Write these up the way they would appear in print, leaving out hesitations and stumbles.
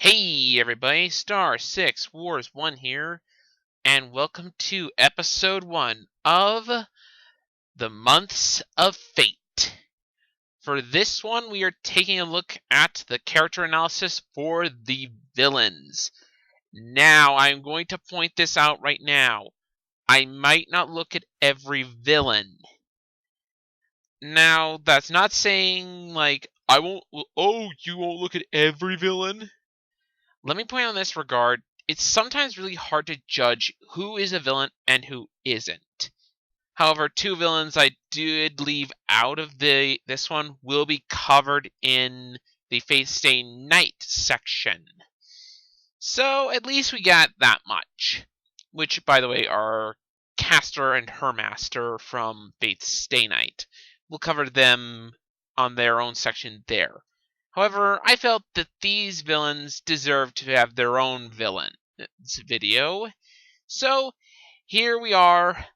Hey everybody, Star 6 Wars 1 here, and welcome to episode 1 of The Months of Fate. For this one, we are taking a look at the character analysis for the villains. Now, I'm going to point this out right now. I might not look at every villain. Now, that's not saying, I won't, you won't look at every villain? Let me point out in this regard, it's sometimes really hard to judge who is a villain and who isn't. However, two villains I did leave out of this one will be covered in the Fate/stay night section. So at least we got that much. Which, by the way, are Castor and her master from Fate/stay night. We'll cover them on their own section there. However, I felt that these villains deserve to have their own villains video. So, here we are.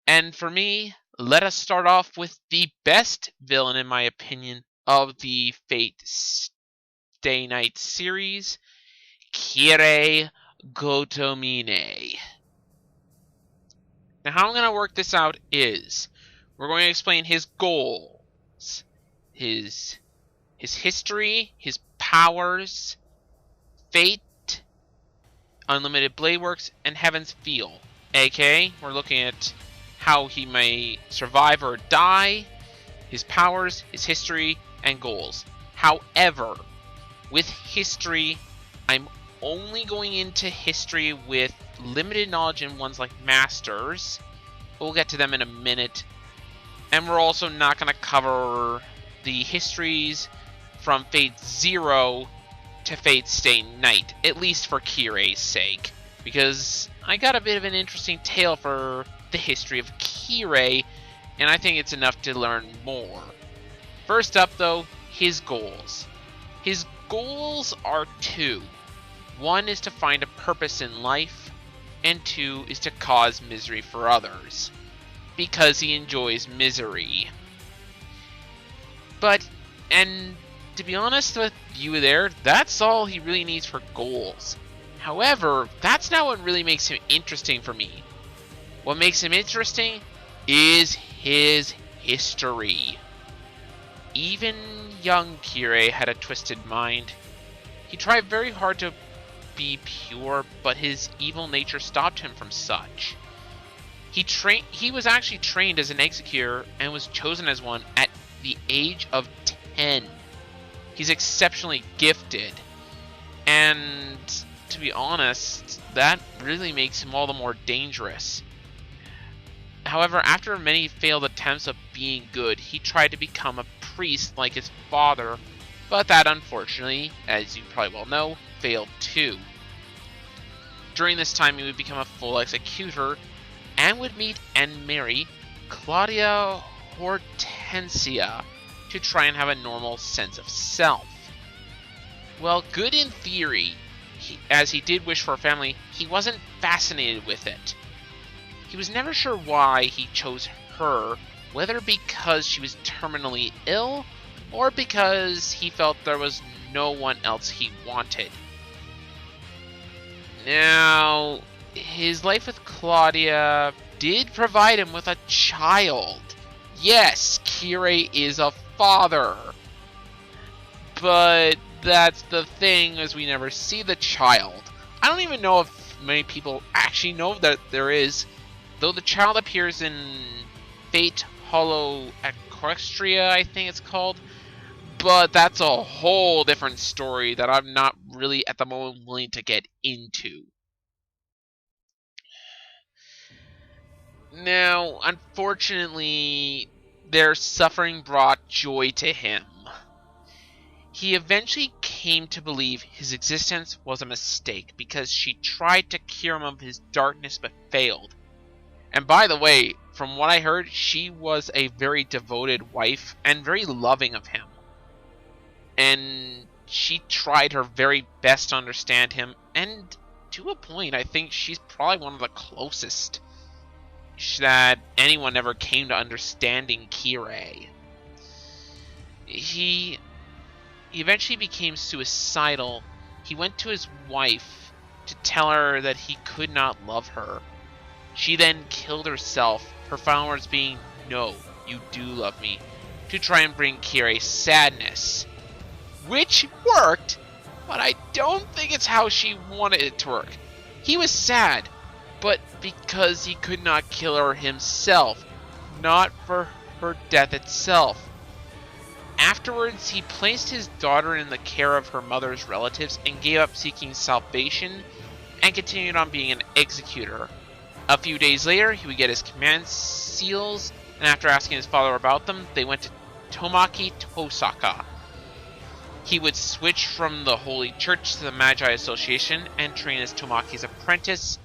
And for me, let us start off with the best villain, in my opinion, of the Fate/stay night series, Kirei Gotomine. Now, how I'm going to work this out is, we're going to explain his goals, his history, his powers, fate, unlimited blade works, and heaven's feel. aka, we're looking at how he may survive or die, his powers, his history, and goals. However, with history, I'm only going into history with limited knowledge in ones like masters. We'll get to them in a minute. And we're also not going to cover the histories from Fate 0 to Fate/stay night, at least for Kirei's sake, because I got a bit of an interesting tale for the history of Kirei, and I think it's enough to learn more. First up, though, his goals. His goals are two. One is to find a purpose in life, and two is to cause misery for others, because he enjoys misery. And to be honest with you there, that's all he really needs for goals. However, that's not what really makes him interesting for me. What makes him interesting is his history. Even young Kirei had a twisted mind. He tried very hard to be pure, but his evil nature stopped him from such. He was actually trained as an executor and was chosen as one at the age of 10. He's exceptionally gifted, and to be honest, that really makes him all the more dangerous. However, after many failed attempts of being good, he tried to become a priest like his father, but that unfortunately, as you probably well know, failed too. During this time, he would become a full executor and would meet and marry Claudia Hortensia to try and have a normal sense of self. Well, good in theory, as he did wish for a family, he wasn't fascinated with it. He was never sure why he chose her, whether because she was terminally ill, or because he felt there was no one else he wanted. Now, his life with Claudia did provide him with a child. Yes, Kirei is a father. But that's the thing, as we never see the child. I don't even know if many people actually know that there is, though the child appears in Fate Hollow Equestria, I think it's called. But that's a whole different story that I'm not really at the moment willing to get into. Now, unfortunately, their suffering brought joy to him. He eventually came to believe his existence was a mistake because she tried to cure him of his darkness but failed. And by the way, from what I heard, she was a very devoted wife and very loving of him. And she tried her very best to understand him, and to a point, I think she's probably one of the closest that anyone ever came to understanding Kirei. He eventually became suicidal he went to his wife to tell her that he could not love her. She then killed herself, her final words being, "No, you do love me," to try and bring Kira sadness. Which worked, but I don't think it's how she wanted it to work. He was sad, but because he could not kill her himself, not for her death itself. Afterwards, he placed his daughter in the care of her mother's relatives and gave up seeking salvation and continued on being an executor. A few days later, he would get his command seals, and after asking his father about them, they went to Tomaki Tosaka. He would switch from the Holy Church to the Magi Association and train as Tomaki's apprentice,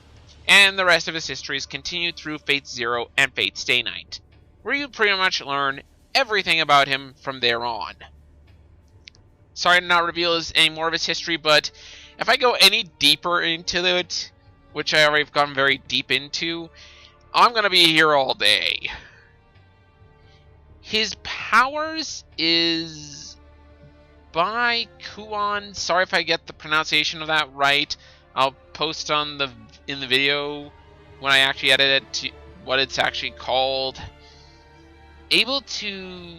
and the rest of his histories continued through Fate Zero and Fate Stay Night, where you pretty much learn everything about him from there on. Sorry to not reveal any more of his history, but if I go any deeper into it, which I already have gone very deep into, I'm going to be here all day. His powers is by Kuon. Sorry if I get the pronunciation of that right. I'll post in the video when I actually edit it to what it's actually called. Able to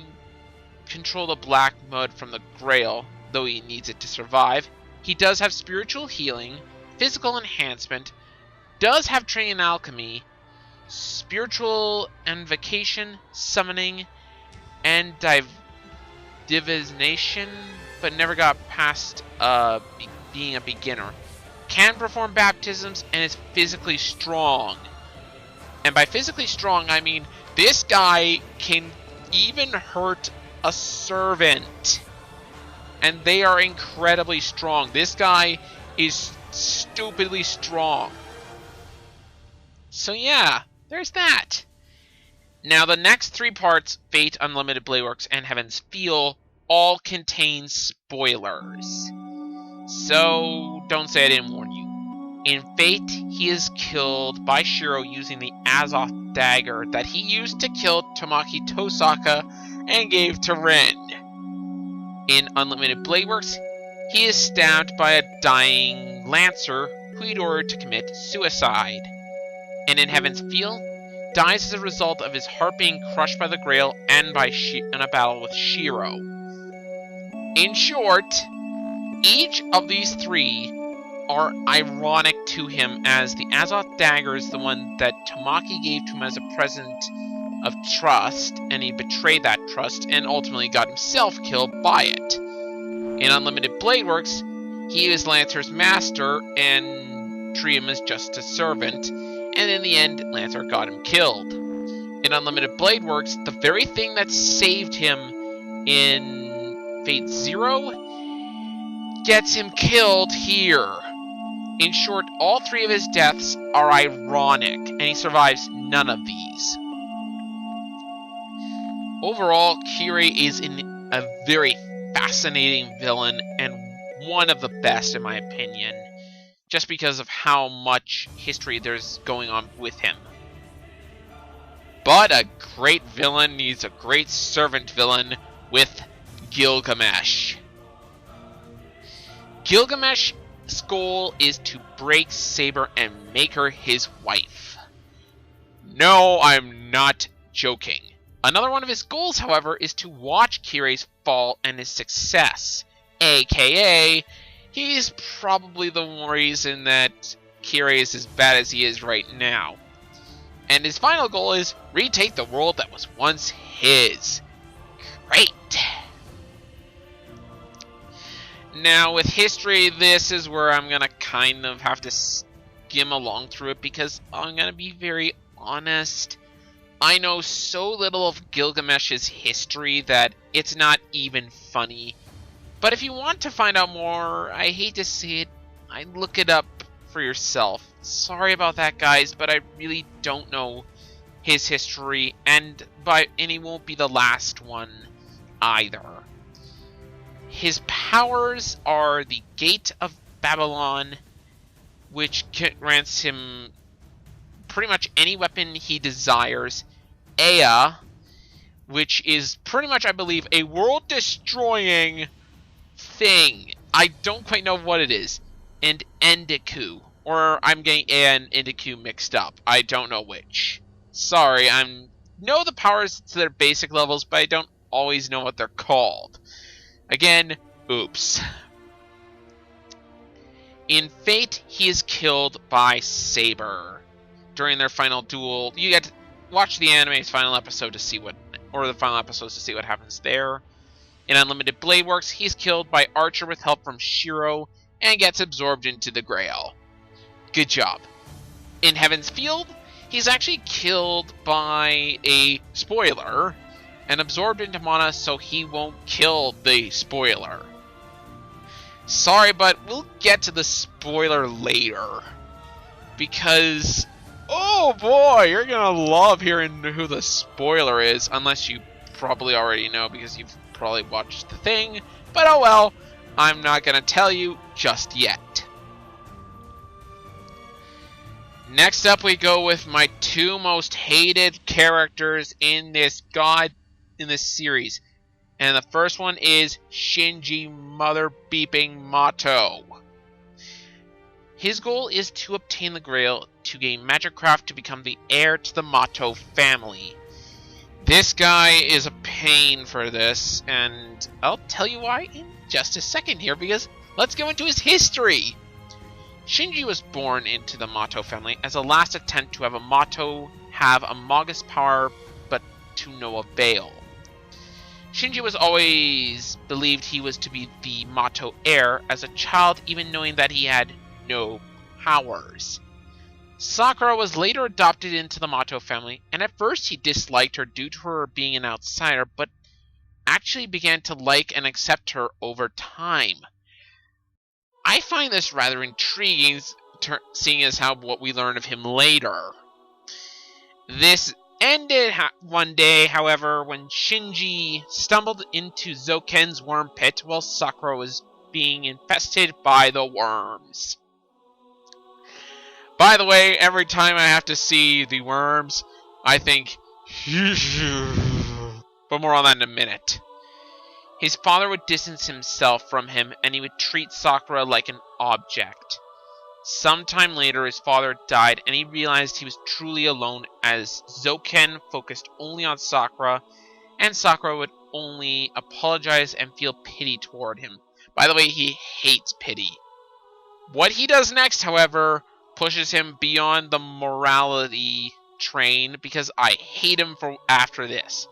control the black mud from the Grail, though he needs it to survive. He does have spiritual healing, physical enhancement, does have training in alchemy, spiritual invocation, summoning, and divination, but never got past being a beginner. Can perform baptisms and is physically strong. And by physically strong, I mean this guy can even hurt a servant. And they are incredibly strong. This guy is stupidly strong. So yeah, there's that. Now the next three parts, Fate, Unlimited Blade Works, and Heaven's Feel, all contain spoilers. So don't say I didn't warn you. In Fate, he is killed by Shiro using the Azoth dagger that he used to kill Tomaki Tosaka and gave to Ren. In Unlimited Blade Works, he is stabbed by a dying Lancer who he'd ordered to commit suicide. And in Heaven's Feel, dies as a result of his heart being crushed by the Grail and by in a battle with Shiro. In short, each of these three are ironic to him, as the Azoth dagger is the one that Tamaki gave to him as a present of trust, and he betrayed that trust and ultimately got himself killed by it. In Unlimited Blade Works, he is Lancer's master and treated him as just a servant, and in the end, Lancer got him killed. In Unlimited Blade Works, the very thing that saved him in Fate Zero gets him killed here. In short, all three of his deaths are ironic, and he survives none of these. Overall, Kirei is a very fascinating villain, and one of the best in my opinion, just because of how much history there's going on with him. But a great villain needs a great servant villain with Gilgamesh. Gilgamesh's goal is to break Saber and make her his wife. No, I'm not joking. Another one of his goals, however, is to watch Kirei's fall and his success. AKA, he's probably the reason that Kirei is as bad as he is right now. And his final goal is retake the world that was once his. Great. Now, with history, this is where I'm going to kind of have to skim along through it, because I'm going to be very honest. I know so little of Gilgamesh's history that it's not even funny. But if you want to find out more, I hate to say it, I look it up for yourself. Sorry about that, guys, but I really don't know his history, and he won't be the last one either. His powers are the Gate of Babylon, which grants him pretty much any weapon he desires. Ea, which is pretty much, I believe, a world-destroying thing I don't quite know what it is. And Endeku. Or I'm getting A and Endeku mixed up. I don't know which. Sorry, know the powers to their basic levels, but I don't always know what they're called. Again, oops. In Fate, he is killed by Saber. During their final duel, you get to watch the anime's final episode to see what, or the final episodes to see what happens there. In Unlimited Blade Works, he's killed by Archer with help from Shiro and gets absorbed into the Grail. Good job. In Heaven's Field, he's actually killed by a spoiler and absorbed into Mana so he won't kill the spoiler. Sorry, but we'll get to the spoiler later. Because, oh boy, you're gonna love hearing who the spoiler is, unless you probably already know because you've probably watched the thing. But oh well, I'm not gonna tell you just yet. Next up we go with my two most hated characters in this series. And the first one is Shinji Mother beeping Mato. His goal is to obtain the Grail to gain magic craft to become the heir to the Mato family. This guy is a pain for this, and I'll tell you why in just a second here, because let's go into his history. Shinji was born into the Mato family as a last attempt to have a Mato have a Magus power, but to no avail. Shinji was always believed he was to be the Mato heir as a child, even knowing that he had no powers. Sakura was later adopted into the Mato family, and at first he disliked her due to her being an outsider, but actually began to like and accept her over time. I find this rather intriguing, seeing as how what we learn of him later. This ended one day, however, when Shinji stumbled into Zoken's worm pit while Sakura was being infested by the worms. By the way, every time I have to see the worms, I think, but more on that in a minute. His father would distance himself from him, and he would treat Sakura like an object. Sometime later, his father died, and he realized he was truly alone as Zoken focused only on Sakura, and Sakura would only apologize and feel pity toward him. By the way, he hates pity. What he does next, however, pushes him beyond the morality train, because I hate him for after this.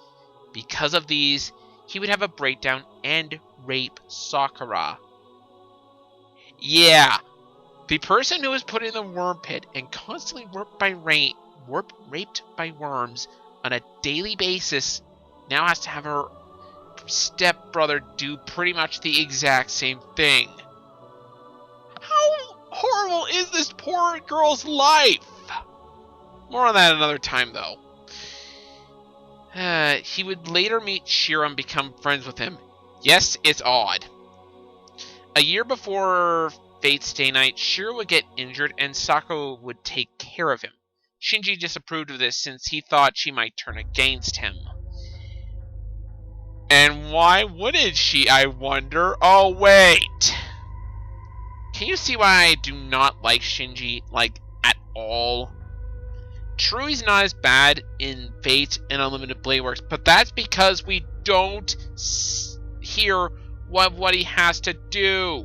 Because of these, he would have a breakdown and rape Sakura. Yeah, the person who was put in the worm pit and constantly raped by worms on a daily basis now has to have her stepbrother do pretty much the exact same thing. How horrible is this poor girl's life? More on that another time, though. He would later meet Shiro and become friends with him. Yes, it's odd. A year before Fate's Day Night, Shiro would get injured and Sakura would take care of him. Shinji disapproved of this since he thought she might turn against him. And why wouldn't she, I wonder? Oh, wait! Can you see why I do not like Shinji, like, at all? True, he's not as bad in Fate and Unlimited Blade Works, but that's because we don't hear what he has to do.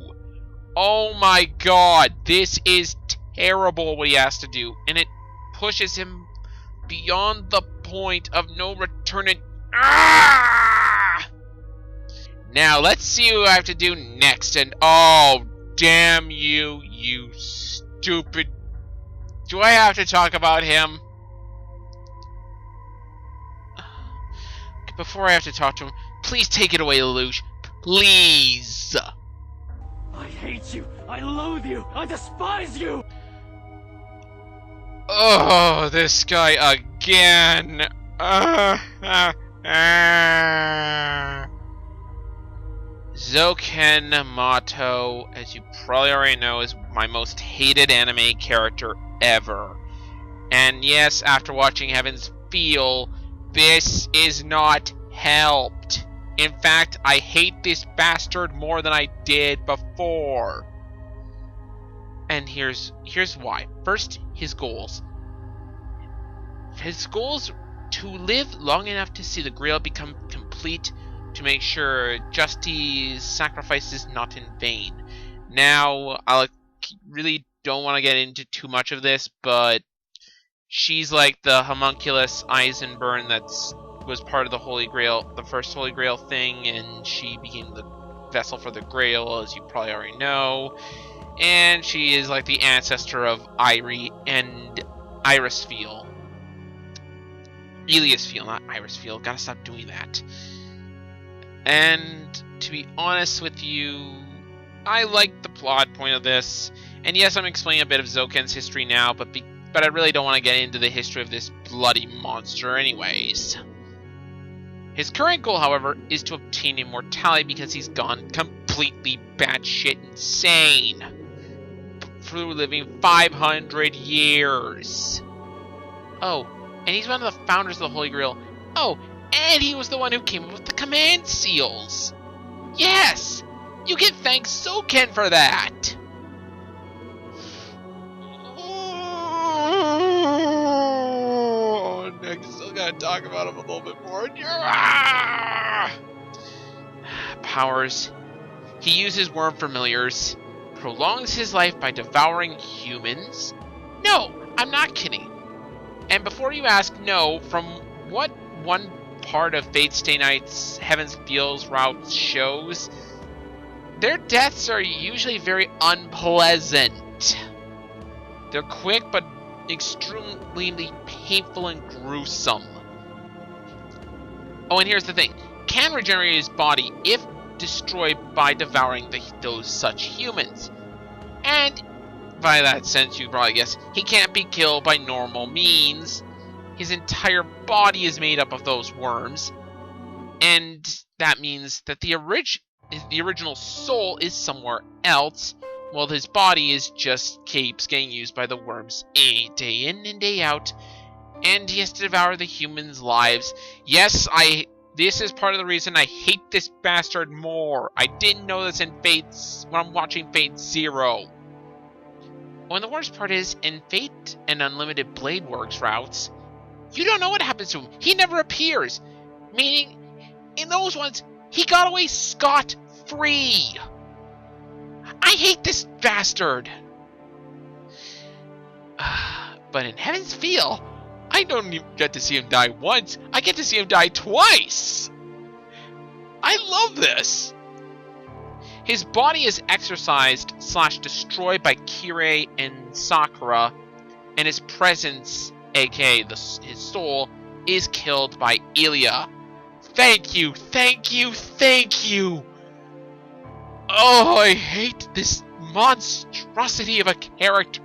Oh my god, this is terrible what he has to do, and it pushes him beyond the point of no return. Now, let's see what I have to do next, and oh, damn you, you stupid... Do I have to talk about him? Before I have to talk to him, please take it away, Lelouch. Please! I hate you! I loathe you! I despise you! Oh, this guy again! Zoken Mato, as you probably already know, is my most hated anime character ever. And yes, after watching Heaven's Feel, this is not helped. In fact, I hate this bastard more than I did before. And here's why. First, his goals. His goals to live long enough to see the Grail become complete, to make sure Justi's sacrifice is not in vain. Now, I really don't want to get into too much of this, but she's like the homunculus Eisenburn that was part of the Holy Grail, the first Holy Grail thing, and she became the vessel for the Grail, as you probably already know. And she is like the ancestor of Irie and Irisfeel. Eliasfeel, not Irisfeel. Gotta stop doing that. And to be honest with you, I like the plot point of this. And yes, I'm explaining a bit of Zoken's history now, but I really don't want to get into the history of this bloody monster anyways. His current goal, however, is to obtain immortality because he's gone completely batshit insane through living 500 years. Oh, and he's one of the founders of the Holy Grail. Oh, and he was the one who came up with the command seals. Yes! You can thank Zoken for that! Oh, Nick, still gotta talk about him a little bit more. Powers. He uses worm familiars, prolongs his life by devouring humans. No, I'm not kidding. And before you ask, no, from what one part of Fate Stay Night's Heaven's Feels route shows, their deaths are usually very unpleasant. They're quick but extremely painful and gruesome. Oh, and here's the thing. Can regenerate his body if destroyed by devouring those such humans. And by that sense, you probably guess, he can't be killed by normal means. His entire body is made up of those worms. And that means that the original soul is somewhere else, while his body just keeps getting used by the worms day in and day out. And he has to devour the humans' lives. Yes, this is part of the reason I hate this bastard more. I didn't know this when I'm watching Fate Zero. When the worst part is, in Fate and Unlimited Blade Works routes, you don't know what happens to him. He never appears. Meaning, in those ones, he got away scot-free. I hate this bastard. But in Heaven's Feel, I don't even get to see him die once. I get to see him die twice. I love this. His body is exorcised / destroyed by Kirei and Sakura, and his presence, aka his soul, is killed by Ilya. Thank you, thank you, thank you! Oh, I hate this monstrosity of a character.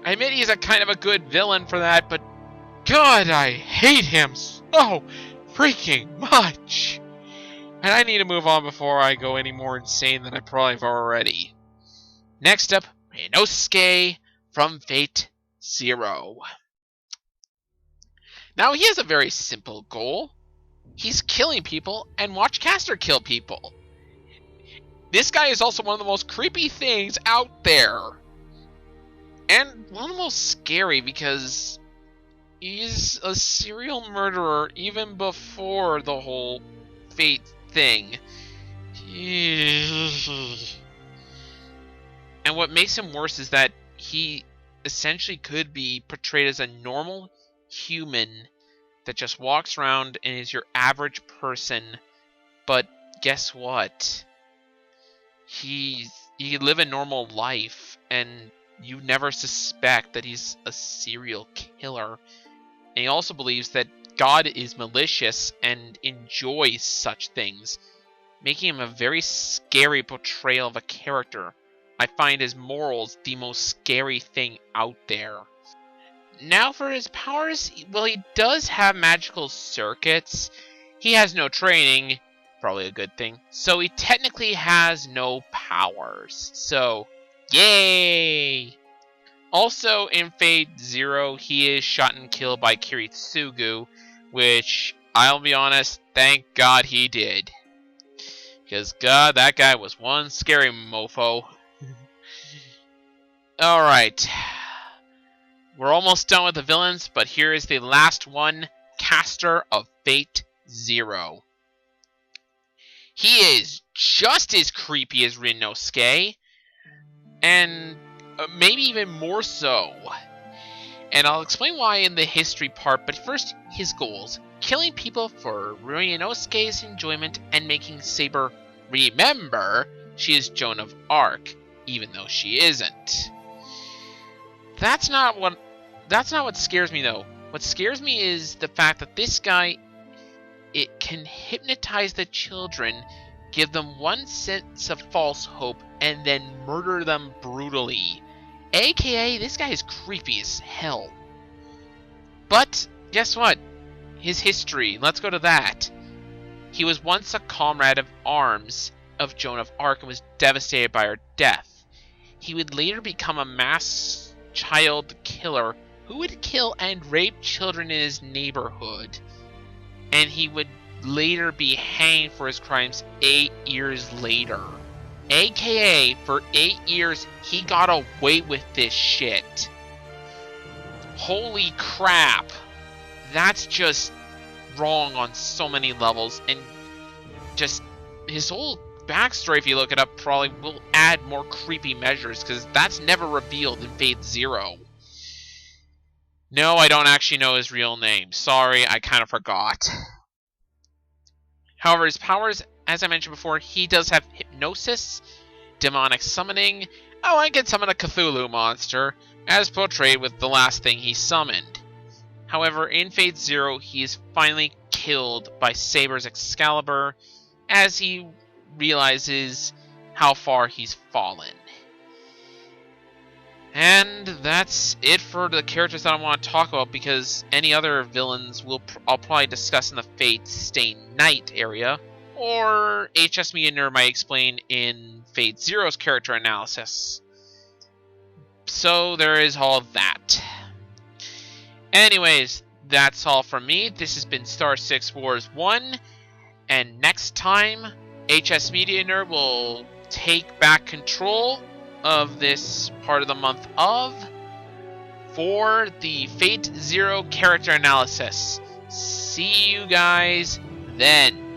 I admit he's a kind of a good villain for that, but God, I hate him so freaking much. And I need to move on before I go any more insane than I probably have already. Next up, Yosuke from Fate Zero. Now he has a very simple goal. He's killing people and watch Caster kill people. This guy is also one of the most creepy things out there. And one of the most scary because he's a serial murderer even before the whole Fate thing. And what makes him worse is that he essentially could be portrayed as a normal human that just walks around and is your average person, but guess what? He could live a normal life and you never suspect that he's a serial killer. And he also believes that God is malicious and enjoys such things, making him a very scary portrayal of a character. I find his morals the most scary thing out there. Now for his powers, well, he does have magical circuits. He has no training, probably a good thing. So he technically has no powers. So, yay! Also, in Fate Zero, he is shot and killed by Kiritsugu, which I'll be honest, thank God he did. Because, God, that guy was one scary mofo. Alright. We're almost done with the villains, but here is the last one, Caster of Fate Zero. He is just as creepy as Ryunosuke, and maybe even more so. And I'll explain why in the history part, but first, his goals. Killing people for Ryunosuke's enjoyment and making Saber remember she is Joan of Arc, even though she isn't. That's not what scares me though. What scares me is the fact that this guy, it can hypnotize the children, give them one sense of false hope, and then murder them brutally. AKA, this guy is creepy as hell. But, guess what? His history, let's go to that. He was once a comrade of arms of Joan of Arc and was devastated by her death. He would later become a mass child killer who would kill and rape children in his neighborhood. And he would later be hanged for his crimes 8 years later. AKA, for 8 years, he got away with this shit. Holy crap. That's just wrong on so many levels. And just his whole backstory, if you look it up, probably will add more creepy measures, because that's never revealed in Fate Zero. No, I don't actually know his real name. Sorry, I kind of forgot. However, his powers, as I mentioned before, he does have hypnosis, demonic summoning. Oh, I can summon a Cthulhu monster, as portrayed with the last thing he summoned. However, in Fate Zero, he is finally killed by Saber's Excalibur, as he realizes how far he's fallen. And that's it for the characters that I want to talk about, because any other villains I'll probably discuss in the Fate Stay Night area, or HS Media Nerd might explain in Fate Zero's character analysis. So there is all that. Anyways, that's all from me. This has been Star 6 Wars 1, and next time, HS Media Nerd will take back control of this part of the month for the Fate Zero character analysis. See you guys then.